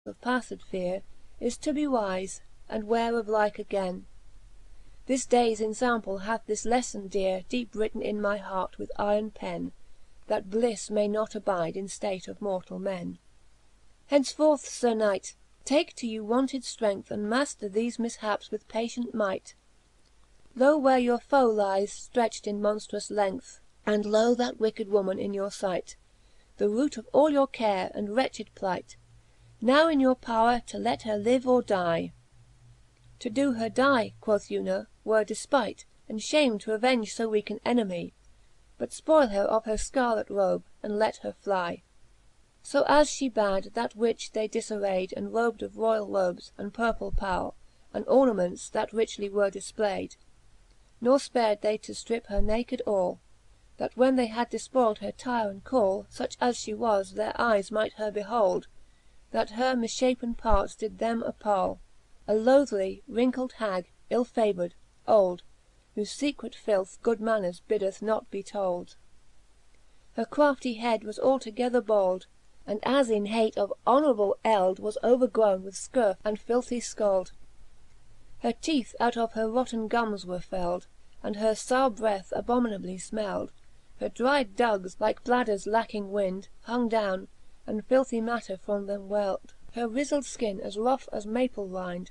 of passed feare, Is to be wise, and ware of like againe. This dayes enfample hath this leflon deare Deepe written in my hart with iron pen, That bliffe may not abide in ftate of mortall men. Henceforth, Sir Knight, take to you wonted ftrength, And maister thefe mifhaps with patient might. Lo where your foe lies ftretcht in monftrous length, And lo that wicked woman in your fight, The root of all your care and wretched plight. Now in your powre to let her live or die. To doe her die, quoth Una, were defpight, And fhame to avenge fo weake an enemy. But fpoile her of her fcarlet robe, and let her fly. So as fhe bad, that which they disarrayd, And robed of royal robes, and purple pall, And ornaments, that richly were difplayd. Ne fpared they to ftrip her naked all, That when they had defpoiled her tire and call, Such as fhe was, their eyes might her behold, That her mifhapen parts did them appall. A loathly wrinkeld hag, ill favour'd, old, Whofe fecret filth good manners biddeth not be told. Her crafty head was altogether bald, And as in hate of honourable eld Was overgrowne with fcurfe and filthy fcald. Her teeth out of her rotten gums were feld, And her foure breath abominably fmeld. Her dryed dugs, like bladders lacking wind, hung downe, And filthy matter from them weld. Her rizled fkin as rough as maple rind,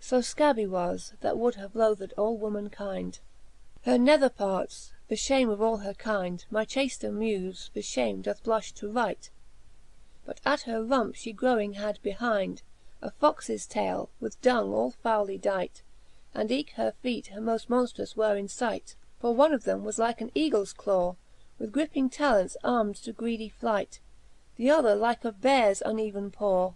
So fcabby was, that would have loathed all womankind. Her nether parts, for fhame of all her kind, My chafter mufe for fhame doth blufh to write. But at her rump fhe growing had behind A foxes taile, with dung all fouly dight, And eke her feet her moft monftrous were in fight. For one of them was like an eagles claw, With gripping talons arm'd to greedy flight. The other like a beares uneven paw,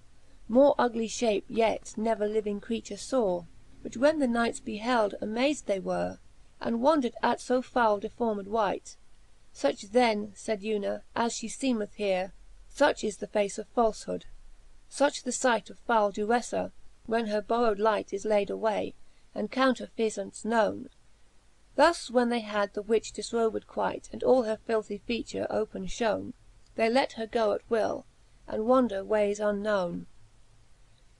More ugly fhape yet never living creature faw. Which when the knights beheld, amazed they were, And wondred at fo foule deformed wight. Such then, faid Una, as fhe feemeth here, Such is the face of falfhood, fuch the fight Of foule Duessa, when her borrowed light Is laid away, and counterfeifance knowne. Thus when they had the witch difrobed quite, And all her filthy feature open fhowne, They let her go at will, and wander wayes unknowne.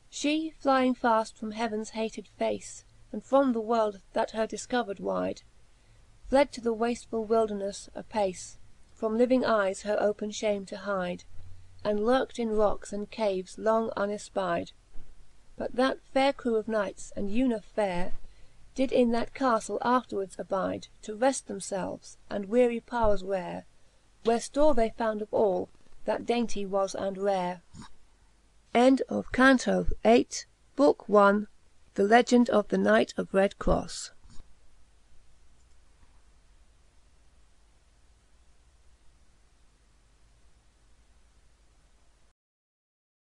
She flying faft from heavens hated face, And from the world, that her difcovered wide, Fled to the waftfull wildernefle apace, From living eyes her open fhame to hide, And lurkt in rocks and caves long unefpide. But that faire crew of knights, and Una faire, Did in that caftle afterwards abide, To reft themfelves, and weary powers rare, Where ftore they found of all, that dainty was and rare. End of Canto VIII. Book I. The Legend of the Knight of Red Cross.